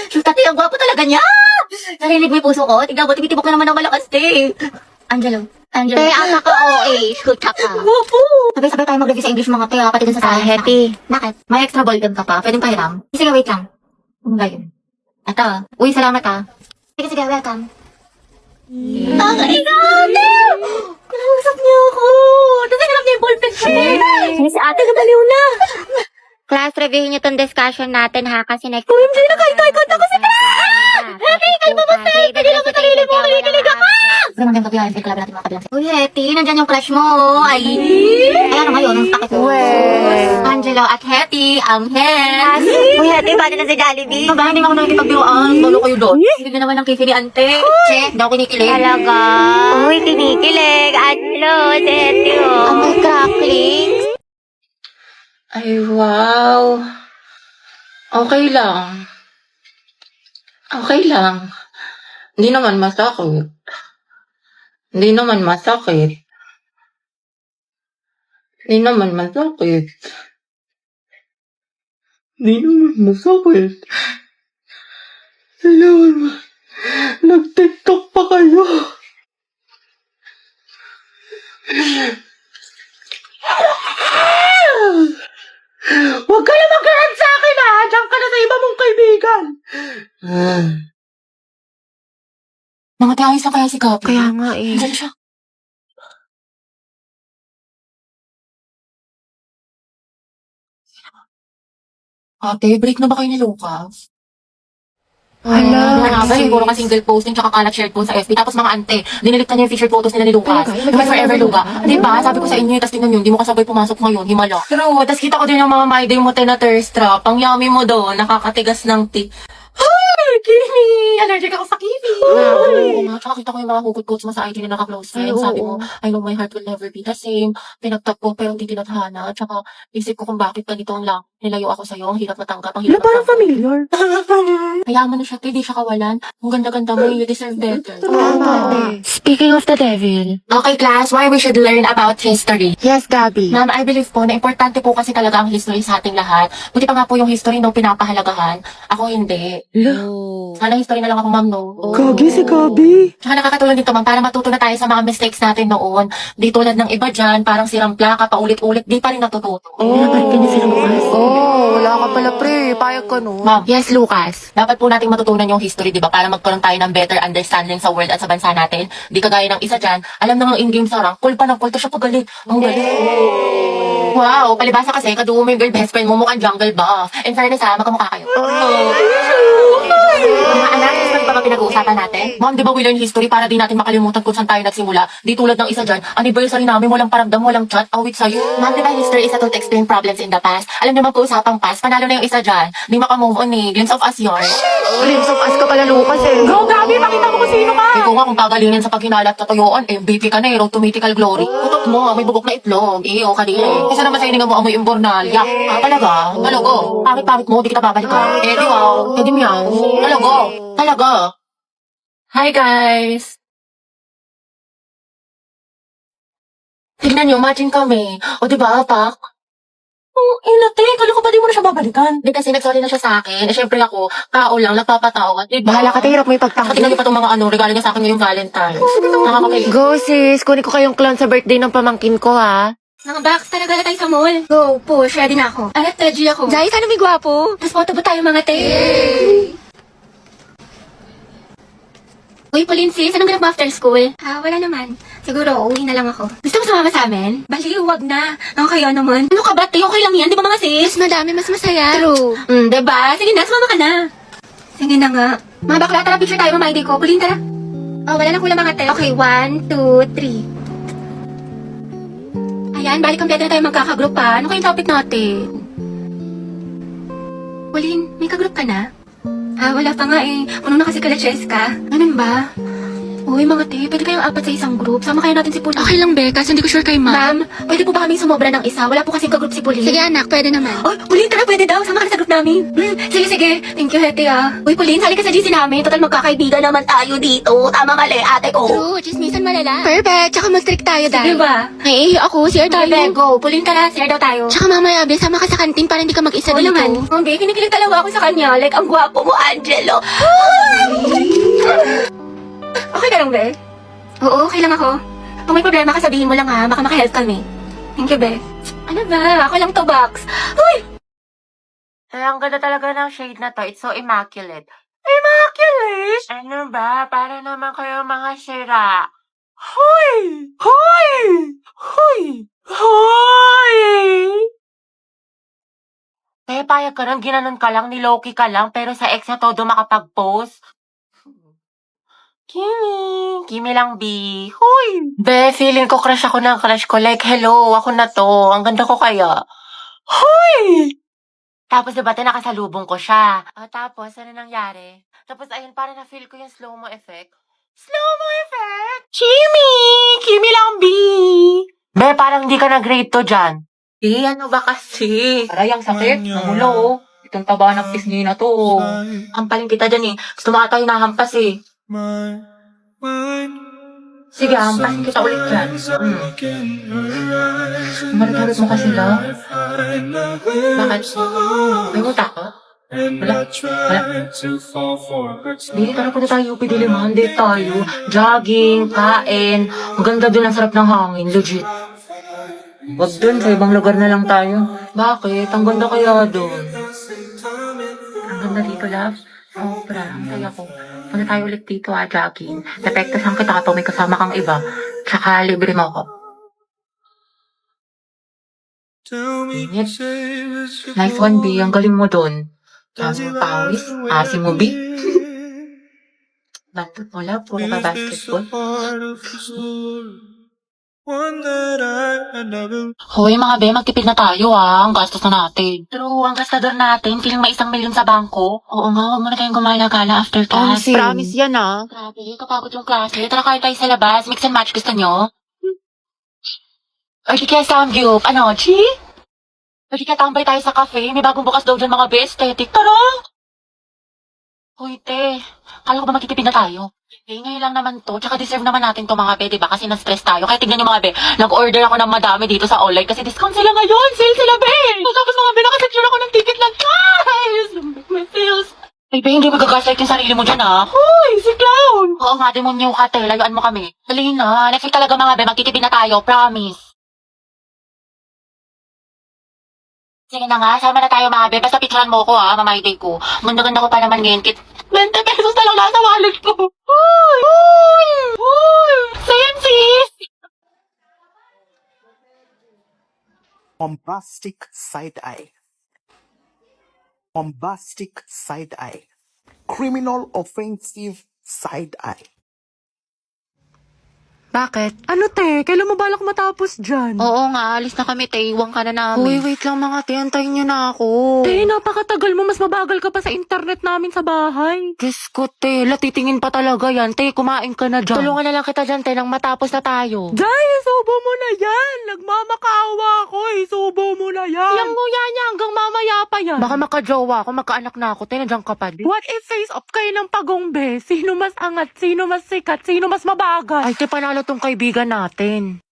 Shoot, ate, ang gwapo talaga niya! Narinig mo yung puso ko? Tignan mo, tumitibok na naman ang malakas, te. Angelo. Angelo. Te, ang naka-OA. Shoot ka pa. Gwapo! Sabay-sabay tayo mag-review sa English mga te, pati dun sa science. Happy. Bakit? May extra ball gun ka pa. Pwedeng pahiram. Sige, wait lang. Ano ba yun? Ito. Uy, salamat ah. Sige, sige, welcome. Ang ate! Kinausap niyo ako! Tapos hinarap niya yung ballpen ko, te. Si ate, nabaliw na. Class, review niyo tong discussion natin ha, kasi next... OMG, nakahit-hikot ako sa Happy, kalma mo, Seth! Hindi lang mo sarili mo, kinikilig ako! Pero magandang gabi, ay, club natin mga kabilang. Uy, Hetty, nandyan yung crush mo. Ay, ayan ngayon, ang takit ko. Angelo at Hetty, ang hen. Uy, Ate, paano na si Jollibee? Ba, hindi mo ako nakikipagbiruan. Balo kayo doon. Hindi naman ang kifili, ante. Che, hindi ako kinikilig. Talaga? Uy, kinikilig. Ano, si Ate, oh. Ang may crackling. Ay, wow. Okay lang. Okay lang. Hindi naman masakit. Hindi naman masakit. Hindi naman masakit. Hindi naman masakit. Hindi naman nag-TikTok pa kayo. Huwag ka na mag-rant sa akin ha! Diyan ka na sa iba mong kaibigan! Mga ayos lang kaya si Kapi. Kaya nga eh. Diyan siya. Ate, break na ba kayo ni Lucas? Hala. Hanapin, puro ka single posting tsaka kalat shared post sa FB. Tapos mga ante, dinilit na niya yung featured photos nila ni Lucas. Yung may forever Luga. Diba? Sabi ko sa inyo, tapos tingnan nyo, hindi mo kasabay pumasok ngayon, himala. True, tapos kita ko din yung mga my day mo na thirst trap. Ang yummy mo doon, nakakatigas ng tea. Ay, Kimi! Allergic ako sa Kimi! Oo nga, tsaka kita ko yung mga hugot quotes mo sa IG na naka-close friends. Sabi mo, I know my heart will never be the same. Pinagtap ko pero hindi tinadhana. Tsaka isip ko kung bakit ganito ang lang. Nilayo ako sa'yo, ang hirap matanggap, ang hirap matanggap. familiar. Mayaman na siya, di siya kawalan. Ang ganda-ganda mo, you deserve better. Speaking of the devil. Okay, class, why we should learn about history. Yes, Gabi. Ma'am, I believe po na importante po kasi talaga ang history sa ating lahat. Buti pa nga po yung history nung pinapahalagahan. Ako hindi. Sana history na lang ako, ma'am, no? Kagi si Gabi. Tsaka nakakatulong dito, ma'am, para matuto na tayo sa mga mistakes natin noon. Di tulad ng iba dyan, parang sirang plaka, paulit-ulit, di pa rin natututo. Wala ka pala, pre. Payag ka, no? Ma'am, Yes, Lucas. dapat po nating matutunan yung history, di ba? Para magkaroon tayo ng better understanding sa world at sa bansa natin. Di kagaya ng isa dyan, alam namang in-game sarang, cool pa ng cool to siya pagaling. Ang galing. Wow, palibasa kasi, kadugo mo yung girl best friend mo, mukhang jungle buff. In fairness ha, magkamukha kayo. Mga anak, history pa ba pinag-uusapan natin? Ma'am, di ba we learn history para di natin makalimutan kung saan tayo nagsimula? Di tulad ng isa dyan, anniversary namin, walang paramdam, walang chat, awit sa'yo. Ma'am, di ba history is a tool to explain problems in the past? Alam niyo mag-uusapang past, panalo na yung isa dyan. Di makamove on eh, glimpse of us yun. Glimpse of us ka pala, Lucas, eh. Go, Gabi! Pakita mo kung sino ka! Ikaw nga kung pagalingin sa paghinalat sa tuyuan, MVP ka na eh, road to mythical glory. Utot mo, may bubok na itlog. Iyo, kanina. Isa naman sa hininga mo amoy imbornal. Yak, talaga? Talago. Pangit-pangit mo, di kita babalikan. Eh, di wow. Eh, di meow. Talago. Talaga. Hi, guys! Tignan nyo, matching kami. O, di ba, Pak? Inate, kala ko ba di mo na siya babalikan? Di kasi nagsorry na siya sa akin. Eh, syempre ako, tao lang, nagpapatawad. Diba? Bahala ka, hirap mo Tingnan ipagtanggol. niyo pa itong mga regalo niya sa akin ngayong Valentine's. Nakakakay. Go, sis. Kunin ko kayong clown sa birthday ng pamangkin ko, ha? Mga box, talaga na tayo sa mall. Go, push, ready na ako. Alat, Teji ako. Jai, sana may gwapo. Tapos photo ba tayo mga te? Uy, Pauline sis, anong ganap mo after school? Wala naman. Siguro, uwi na lang ako. Gusto mo sumama sa amin? Bali, huwag na. Ako kayo naman. Ano ka ba, te? Okay lang yan, di ba mga sis? Mas madami, mas masaya. True. Diba? Sige na, sumama ka na. Sige na nga. Mga bakla, tara, picture tayo, mga ID ko. Pauline, tara. Oh, wala nang kulang mga te. Okay, 1, 2, 3. Ayan, balik kompleto na tayo magkakagroup pa. Ano kayong topic natin? Pauline, may kagroup ka na? Wala pa nga eh. Puno na kasi kala Cheska. Ganun ba? Uy, mga te, pwede kayong apat sa isang group. Sama kaya natin si Pauline. Okay lang, Be, kasi hindi ko sure kay ma'am. Ma'am, pwede po ba kaming sumobra ng isa? Wala po kasing ka-group si Pauline. Sige, anak, pwede naman. Oh, Pauline, tara, pwede daw. Sama ka na sa group namin. Sige, sige. Thank you, Hete, ah. Uy, Pauline, sali ka sa GC namin. Total, magkakaibigan naman tayo dito. Tama mali, ate ko. True, chismisan malala. Perfect, tsaka mag-trick tayo, Sige ba? Ay, ako, share tayo. Bebe, go. Pauline, tara, share daw tayo. Tsaka mamaya, Be, sama ka sa kantin para hindi ka mag-isa Oo dito. naman. Oh, Be, kinikilig talaga ako sa kanya. Like, ang gwapo mo, Angelo. Okay ka lang, Be? Oo, okay lang ako. Kung may problema ka, sabihin mo lang ha. Baka makahelp kami. Thank you, Be. Ano ba? Ako lang to, Box. Uy! Ay, ang ganda talaga ng shade na to. It's so immaculate. Immaculate? Ano ba? Para naman kayo mga sira. Hoy! Hoy! Hoy! Hoy! Eh, payag ka lang, ginanon ka lang, niloki ka lang, pero sa ex na todo makapag-post. Kimi lang, B. Hoy! Be, feeling ko crush ako ng crush ko. Like, hello, ako na to. Ang ganda ko kaya. Hoy! Tapos, diba, nakasalubong ko siya. Tapos, ano nangyari? Tapos, ayun, parang na-feel ko yung slow-mo effect. Slow-mo effect? Kimi! Kimi lang, B. Be, parang hindi ka nag-grade to dyan. Ano ba kasi? Aray, ang sakit. Namulo, oh. Itong taba ng pisngi na to, oh. Hampaling kita dyan, eh. Gusto mo ata yung nahampas, eh. Sige, hampasin kita ulit dyan. Marit-harit mo kasi lang. Bakit? May muta ka? Wala. Hindi, tara punta tayo, pidiliman. Hindi tayo. Jogging, kain. Maganda dun, ang sarap ng hangin. Legit. Wag dun, sa ibang lugar na lang tayo. Bakit? Ang ganda kaya dun. Ang ganda dito, love. Sobra. Ang saya ko. Punta tayo ulit dito, jogging. Depektasan kita kapag may kasama kang iba. Tsaka libre mo ako. Init. Nice one, B. Ang galing mo dun. Ang pawis. Asim mo, B. Bakit wala? Puro ka basketball. Hoy, mga be, magtipid na tayo Ang gastos na natin. True, ang gastador natin. Feeling may 1,000,000 sa bangko. Oo nga, huwag muna tayong gumala-gala after class. Promise yan, Grabe, kapagod yung klase. Tara kayo tayo sa labas. Mix and match, gusto nyo? Ay, di kaya samgyup. Ano, Chi? Ay, di kaya tambay tayo sa cafe. May bagong bukas daw dyan mga be, aesthetic. Tara! Hoy, te. Kala ko ba magtitipid na tayo? Eh, ngayon lang naman to. Tsaka deserve naman natin to mga be, diba? Kasi na-stress tayo. Kaya tignan nyo mga be, nag-order ako ng madami dito sa online kasi discount sila ngayon. Sale sila, be! Tapos mga be, nakasecure ako ng ticket lang. Guys! May sales. Ay, be, hindi magagaslight yung sarili mo dyan, Hoy, si Clown! Oo nga, demonyo ka, te. Layuan mo kami. Dali na. Next week talaga mga be, magtitipid na tayo. Promise. Sige na nga, sama na tayo mga be. Basta picturean mo ko mamayday ko. Ganda-ganda ko pa naman ngayon. 20 pesos na lang nasa wallet ko. Hoy! Hoy! Hoy! Same sis! Bombastic side eye. Bombastic side eye. Criminal offensive side eye. Bakit? Ano te? Kailan mo balak matapos dyan? Oo nga, alis na kami, te. Iwan ka na namin. Uy, wait lang mga te. Antayin niyo na ako. Te, napakatagal mo. Mas mabagal ka pa sa internet namin sa bahay. Diyos ko, te. Latitingin pa talaga yan. Te, kumain ka na dyan. Tulungan na lang kita dyan, te, nang matapos na tayo. Jay, isubo mo na yan. Nagmamakaawa ako. Isubo mo na yan. Yang nguya niya hanggang mamaya pa yan. Baka makajowa ako, magkaanak na ako, te. Nandiyan ka pa din. What if face off kayo ng pagongbe? Sino mas angat? Sino mas sikat? Sino mas mabagal? Ay, te, panalo tong kaibigan natin.